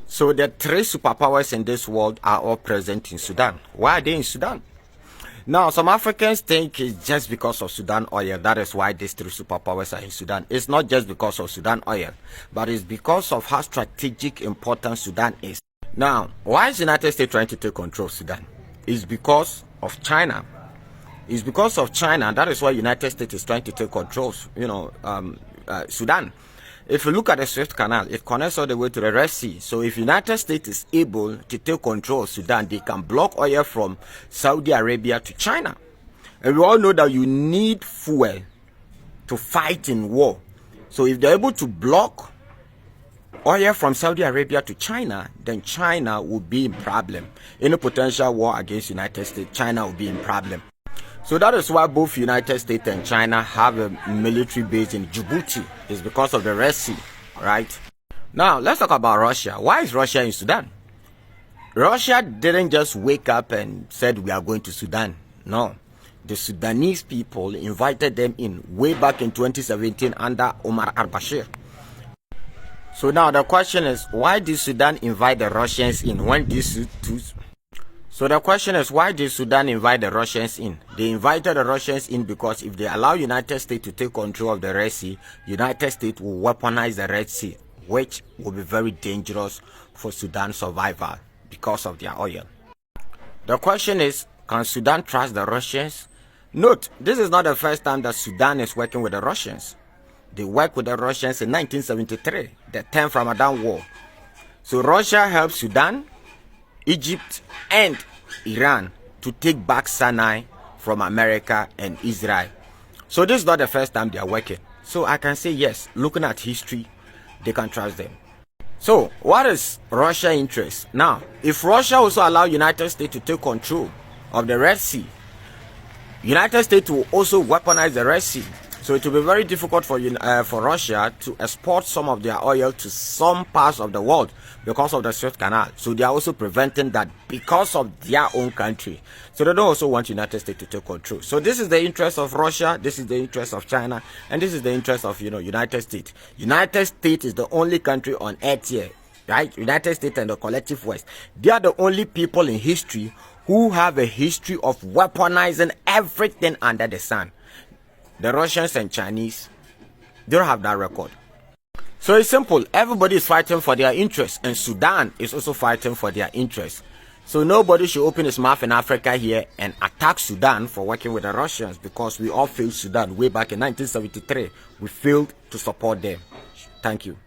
So the three superpowers in this world are all present in Sudan. Why are they in Sudan? Now, some Africans think it's just because of Sudan oil. That is why these three superpowers are in Sudan. It's not just because of Sudan oil, but it's because of how strategic important Sudan is. Now, why is the United States trying to take control of Sudan? It's because of China. It's because of China. That is why United States is trying to take control, Sudan. If you look at the Swift Canal, it connects all the way to the Red Sea. So if United States is able to take control of Sudan, they can block oil from Saudi Arabia to China. And we all know that you need fuel to fight in war. So if they're able to block oil from Saudi Arabia to China, then China will be in problem. Any potential war against United States, China will be in problem. So that is why both United States and China have a military base in Djibouti. It's because of the Red Sea, right? Now, let's talk about Russia. Why is Russia in Sudan? Russia didn't just wake up and said we are going to Sudan. No. The Sudanese people invited them in way back in 2017 under Omar al-Bashir. So now the question is, why did Sudan invite the Russians in when these two... So the question is, why did Sudan invite the Russians in? They invited the Russians in because if they allow United States to take control of the Red Sea, United States will weaponize the Red Sea, which will be very dangerous for Sudan's survival because of their oil. The question is, can Sudan trust the Russians? Note, this is not the first time that Sudan is working with the Russians. They worked with the Russians in 1973, the 10th Ramadan War. So Russia helped Sudan, Egypt and Iran to take back Sinai from America and Israel. So this is not the first time they are working. So I can say yes, looking at history, they can trust them. So what is Russia's interest? Now, if Russia also allow United States to take control of the Red Sea, United States will also weaponize the Red Sea. So it will be very difficult for Russia to export some of their oil to some parts of the world because of the Suez Canal. So they are also preventing that because of their own country. So they don't also want United States to take control. So this is the interest of Russia, this is the interest of China, and this is the interest of United States. United States is the only country on earth here, right? United States and the collective West. They are the only people in history who have a history of weaponizing everything under the sun. The Russians and Chinese, they don't have that record. So it's simple. Everybody is fighting for their interests, and Sudan is also fighting for their interests. So nobody should open his mouth in Africa here and attack Sudan for working with the Russians, because we all failed Sudan way back in 1973. We failed to support them. Thank you.